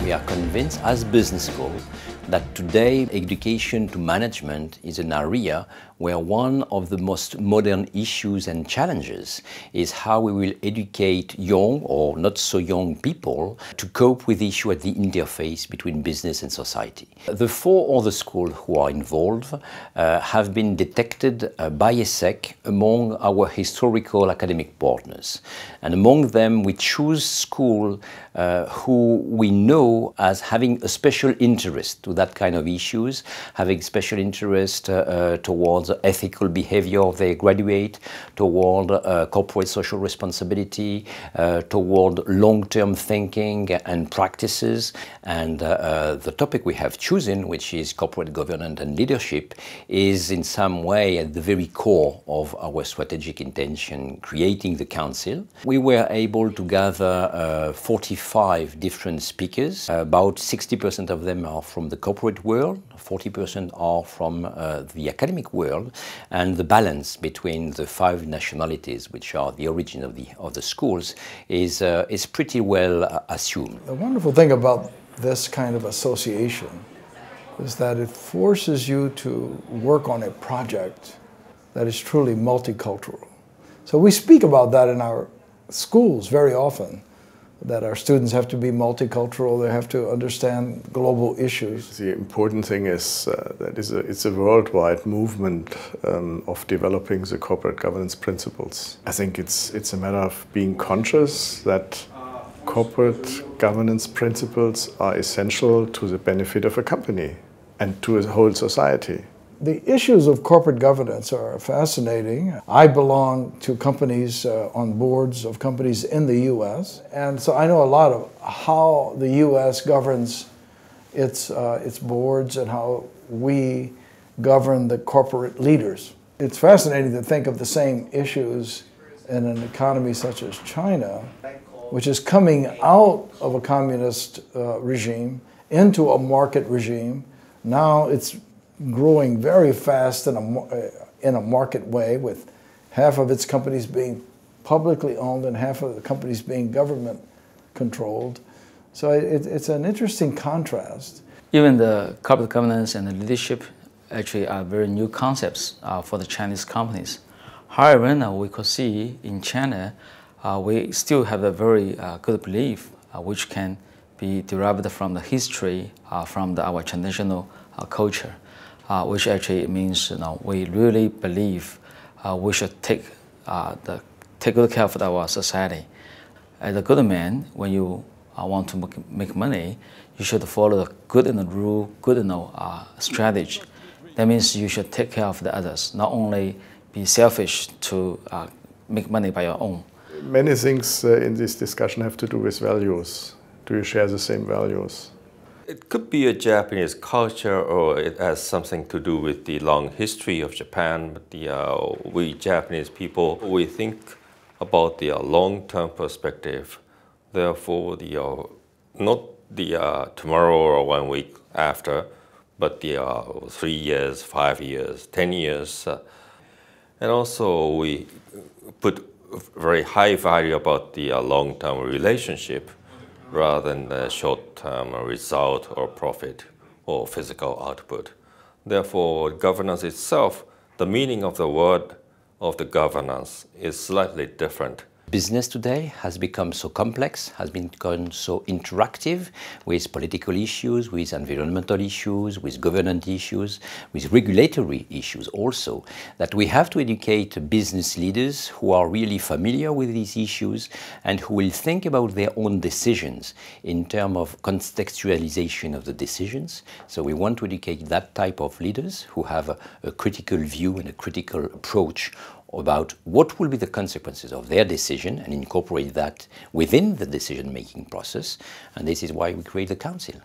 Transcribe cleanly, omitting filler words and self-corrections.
We are convinced as business school that today education to management is an area where one of the most modern issues and challenges is how we will educate young or not so young people to cope with the issue at the interface between business and society. The 4 other schools who are involved have been detected by ESSEC among our historical academic partners. And among them we choose schools who we know as having a special interest to that kind of issues, having special interest towards ethical behavior of their graduate, toward corporate social responsibility, toward long-term thinking and practices. And the topic we have chosen, which is corporate governance and leadership, is in some way at the very core of our strategic intention creating the council. We were able to gather 45 different speakers. About 60% of them are from the corporate world, 40% are from the academic world, and the balance between the 5 nationalities, which are the origin of the schools, is pretty well assumed. The wonderful thing about this kind of association is that it forces you to work on a project that is truly multicultural. So we speak about that in our schools very often, that our students have to be multicultural, they have to understand global issues. The important thing is that it's a worldwide movement of developing the corporate governance principles. I think it's a matter of being conscious that corporate governance principles are essential to the benefit of a company and to a whole society. The issues of corporate governance are fascinating. I belong to companies on boards of companies in the U.S., and so I know a lot of how the U.S. governs its boards and how we govern the corporate leaders. It's fascinating to think of the same issues in an economy such as China, which is coming out of a communist regime into a market regime. Now it's growing very fast in a market way, with half of its companies being publicly owned and half of the companies being government controlled. So it's an interesting contrast. Even the corporate governance and the leadership actually are very new concepts for the Chinese companies. However, now we could see in China, we still have a very good belief which can be derived from the history, from our traditional culture. Which actually means we really believe we should take good care of our society. As a good man, when you want to make money, you should follow the good rule, good strategy. That means you should take care of the others, not only be selfish to make money by your own. Many things in this discussion have to do with values. Do you share the same values? It could be a Japanese culture, or it has something to do with the long history of Japan. But we Japanese people, we think about the long-term perspective. Therefore, not the tomorrow or 1 week after, but the 3 years, 5 years, 10 years. And also we put very high value about the long-term relationship, rather than the short-term result or profit or physical output. Therefore, governance itself, the meaning of the word of the governance is slightly different. Business today has become so complex, has become so interactive with political issues, with environmental issues, with governance issues, with regulatory issues also, that we have to educate business leaders who are really familiar with these issues and who will think about their own decisions in terms of contextualization of the decisions. So we want to educate that type of leaders who have a critical view and a critical approach about what will be the consequences of their decision and incorporate that within the decision-making process. And this is why we create the council.